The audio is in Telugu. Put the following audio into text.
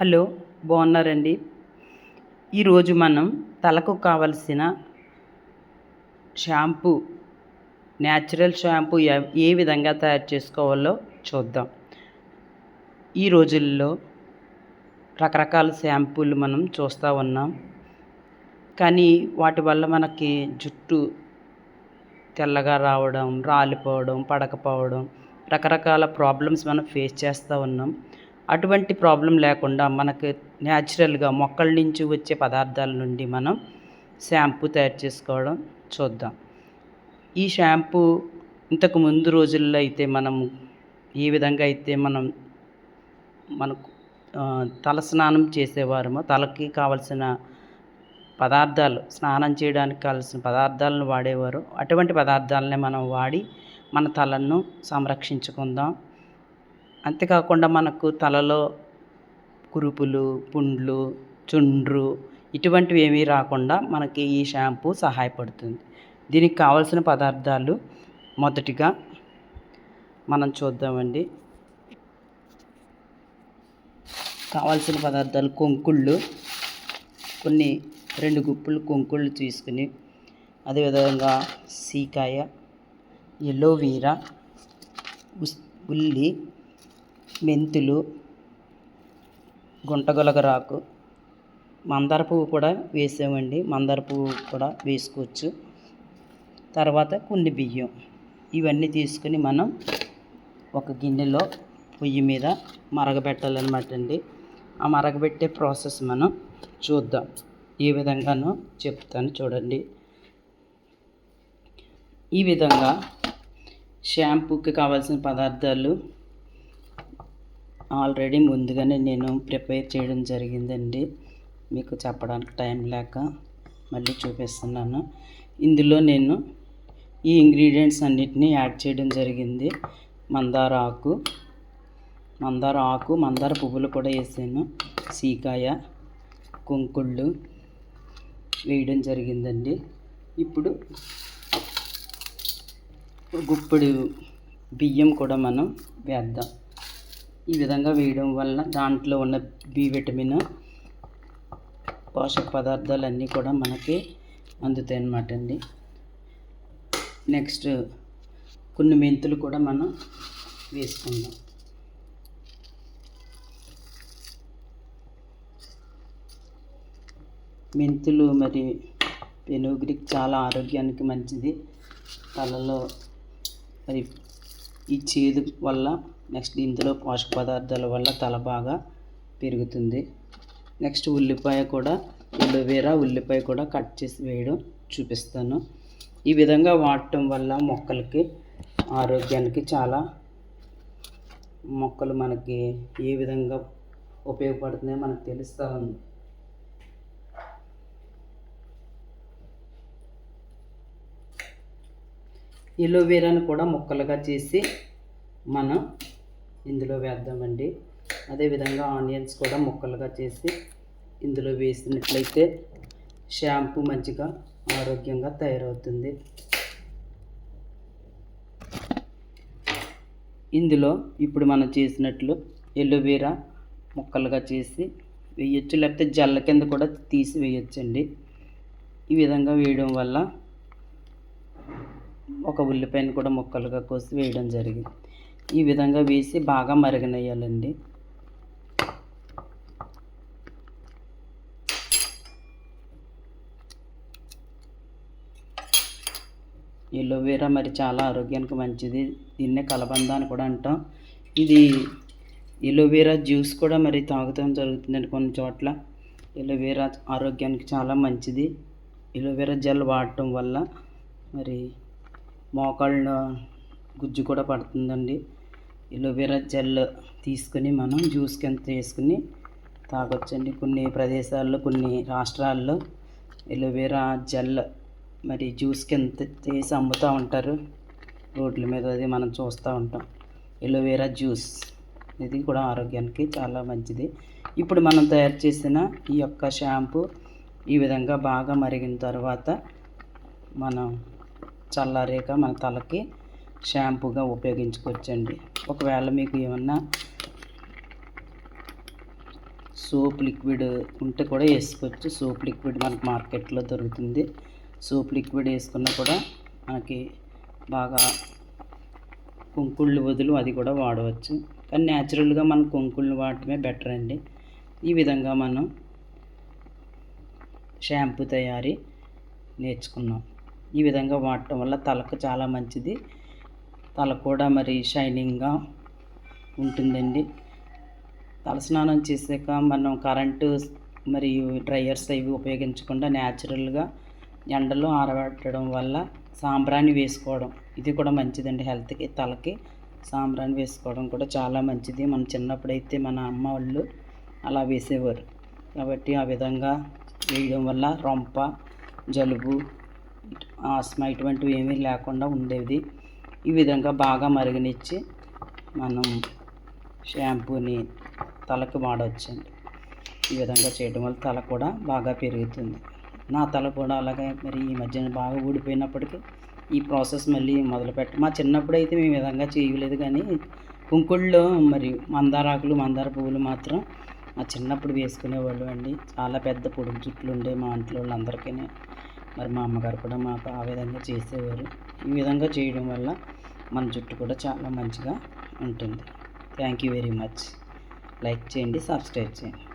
హలో, బాగున్నారండి? ఈరోజు మనం తలకు కావలసిన షాంపూ, న్యాచురల్ షాంపూ ఏ విధంగా తయారు చేసుకోవాలో చూద్దాం. ఈ రోజుల్లో రకరకాల షాంపూలు మనం చూస్తూ ఉన్నాం. కానీ వాటి వల్ల మనకి జుట్టు తెల్లగా రావడం, రాలిపోవడం, పడకపోవడం, రకరకాల ప్రాబ్లమ్స్ మనం ఫేస్ చేస్తూ ఉన్నాం. అటువంటి ప్రాబ్లం లేకుండా మనకు న్యాచురల్గా మొక్కల నుంచి వచ్చే పదార్థాల నుండి మనం షాంపూ తయారు చేసుకోవడం చూద్దాం. ఈ షాంపూ ఇంతకు ముందు రోజుల్లో అయితే మనము ఏ విధంగా అయితే మనకు తల స్నానం చేసేవారమో, తలకి కావలసిన పదార్థాలు, స్నానం చేయడానికి కావాల్సిన పదార్థాలను వాడేవారు. అటువంటి పదార్థాలనే మనం వాడి మన తలను సంరక్షించుకుందాం. అంతేకాకుండా మనకు తలలో కురుపులు, పుండ్లు, చుండ్రు ఇటువంటివి ఏమీ రాకుండా మనకి ఈ షాంపూ సహాయపడుతుంది. దీనికి కావాల్సిన పదార్థాలు మొదటిగా మనం చూద్దామండి. కావాల్సిన పదార్థాలు కొంకుళ్ళు, 2 గుప్పులు కొంకుళ్ళు తీసుకుని, అదేవిధంగా సీకాయ, ఎలోవీరా, ఉల్లి, మెంతులు, గుంటగొలగరాకు, మందార పువ్వు కూడా వేసామండి. మందార పువ్వు కూడా వేసుకోవచ్చు. తర్వాత కొన్ని బియ్యం, ఇవన్నీ తీసుకుని మనం ఒక గిన్నెలో పొయ్యి మీద మరగబెట్టాలన్నమాట అండి. ఆ మరగబెట్టే ప్రాసెస్ మనం చూద్దాం. ఏ విధంగానో చెప్తాను చూడండి. ఈ విధంగా షాంపూకి కావాల్సిన పదార్థాలు ఆల్రెడీ ముందుగానే నేను ప్రిపేర్ చేయడం జరిగిందండి. మీకు చెప్పడానికి టైం లేక మళ్ళీ చూపిస్తున్నాను. ఇందులో నేను ఈ ఇంగ్రీడియంట్స్ అన్నిటినీ యాడ్ చేయడం జరిగింది. మందార ఆకు, మందార పువ్వులు కూడా వేసాను. సీకాయ, కొంకుళ్ళు వేయడం జరిగిందండి. ఇప్పుడు గుప్పెడు బియ్యం కూడా మనం వేద్దాం. ఈ విధంగా వేయడం వల్ల దాంట్లో ఉన్న బి విటమిన్, పోషక పదార్థాలన్నీ కూడా మనకి అందుతాయి అన్నమాట అండి. నెక్స్ట్ కొన్ని మెంతులు కూడా మనం వేసుకుందాం. మెంతులు మరి ఫెనుగ్రీక్ చాలా ఆరోగ్యానికి మంచిది. తలలో మరి ఈ చేదు వల్ల, నెక్స్ట్ ఇందులో పోషక పదార్థాల వల్ల తల బాగా పెరుగుతుంది. నెక్స్ట్ ఉల్లిపాయ కూడా, ఎలోవేరా ఉల్లిపాయ కూడా కట్ చేసి వేయడం చూపిస్తాను. ఈ విధంగా వాడటం వల్ల మొక్కలకి ఆరోగ్యానికి చాలా, మొక్కలు మనకి ఏ విధంగా ఉపయోగపడుతున్నాయో మనకు తెలుస్తూ ఉంది. ఎలోవేరాను కూడా ముక్కలుగా చేసి మనం ఇందులో వేద్దామండి. అదేవిధంగా ఆనియన్స్ కూడా ముక్కలుగా చేసి ఇందులో వేసినట్లయితే షాంపూ మంచిగా ఆరోగ్యంగా తయారవుతుంది. ఇందులో ఇప్పుడు మనం చేసినట్లు ఎలోవేరా ముక్కలుగా చేసి వేయచ్చు, లేకపోతే జల్ల కింద కూడా తీసి వేయచ్చండి. ఈ విధంగా వేయడం వల్ల ఒక ఉల్లిపాయను కూడా ముక్కలుగా కోసి వేయడం జరిగింది. ఈ విధంగా వేసి బాగా మరగనేయాలండి. ఎలోవేరా మరి చాలా ఆరోగ్యానికి మంచిది. దీన్నే కలబంద అని కూడా అంటాం. ఇది ఎలోవేరా జ్యూస్ కూడా మరి తాగుతాం జరుగుతుందండి కొన్ని చోట్ల. ఎలోవేరా ఆరోగ్యానికి చాలా మంచిది. ఎలోవేరా జెల్ వాడటం వల్ల మరి మోకాళ్ళ గుజ్జు కూడా పడుతుందండి. ఎలోవేరా జెల్ తీసుకుని మనం జ్యూస్ కింద వేసుకుని తాగొచ్చండి. కొన్ని ప్రదేశాల్లో, కొన్ని రాష్ట్రాల్లో ఎలోవేరా జెల్ మరి జ్యూస్ కింద చేసి అమ్ముతూ ఉంటారు రోడ్ల మీద. అది మనం చూస్తూ ఉంటాం. ఎలోవేరా జ్యూస్ ఇది కూడా ఆరోగ్యానికి చాలా మంచిది. ఇప్పుడు మనం తయారు చేసిన ఈ యొక్క షాంపూ ఈ విధంగా బాగా మరిగిన తర్వాత మనం చల్లారాక మన తలకి షాంపూగా ఉపయోగించుకోవచ్చండి. ఒకవేళ మీకు ఏమన్నా సోప్ లిక్విడ్ ఉంటే కూడా వేసుకోవచ్చు. సోప్ లిక్విడ్ మనకు మార్కెట్లో దొరుకుతుంది. సోప్ లిక్విడ్ వేసుకున్నా కూడా మనకి బాగా కుంకుళ్ళు బదులు అది కూడా వాడవచ్చు. కానీ న్యాచురల్గా మనం కుంకుళ్ళు వాడటమే బెటర్ అండి. ఈ విధంగా మనం షాంపూ తయారీ నేర్చుకున్నాం. ఈ విధంగా వాడటం వల్ల తలకు చాలా మంచిది. తల కూడా మరి షైనింగ్గా ఉంటుందండి. తలస్నానం చేసాక మనం కరెంటు మరియు డ్రైయర్స్ అవి ఉపయోగించకుండా న్యాచురల్గా ఎండలో ఆరబెట్టడం వల్ల సాంబ్రాణి వేసుకోవడం ఇది కూడా మంచిదండి. హెల్త్కి తలకి సాంబ్రాణి వేసుకోవడం కూడా చాలా మంచిది. మన చిన్నప్పుడైతే మన అమ్మ వాళ్ళు అలా వేసేవారు. కాబట్టి ఆ విధంగా వేయడం వల్ల రొంప, జలుబు, ఆస్మా ఇటువంటివి ఏమీ లేకుండా ఉండేది. ఈ విధంగా బాగా మరగనిచ్చి మనం షాంపూని తలకు వాడవచ్చండి. ఈ విధంగా చేయడం వల్ల తల కూడా బాగా పెరుగుతుంది. నా తల కూడా అలాగే మరి ఈ మధ్యన బాగా ఊడిపోయినప్పటికీ ఈ ప్రాసెస్ మళ్ళీ మొదలుపెట్ట మా చిన్నప్పుడైతే మేము ఈ విధంగా చేయలేదు. కానీ కుంకుళ్ళలో మరి మందారాకులు, మందార పువ్వులు మాత్రం మా చిన్నప్పుడు వేసుకునేవాళ్ళు అండి. చాలా పెద్ద పొడుగు జుట్లు ఉండే మా ఇంట్లో వాళ్ళందరికీ. మరి మా అమ్మగారు కూడా మాకు ఆ విధంగా చేసేవారు. ఈ విధంగా చేయడం వల్ల మన జుట్టు కూడా చాలా మంచిగా ఉంటుంది. Thank you very much. Like చేయండి, సబ్స్క్రైబ్ చేయండి.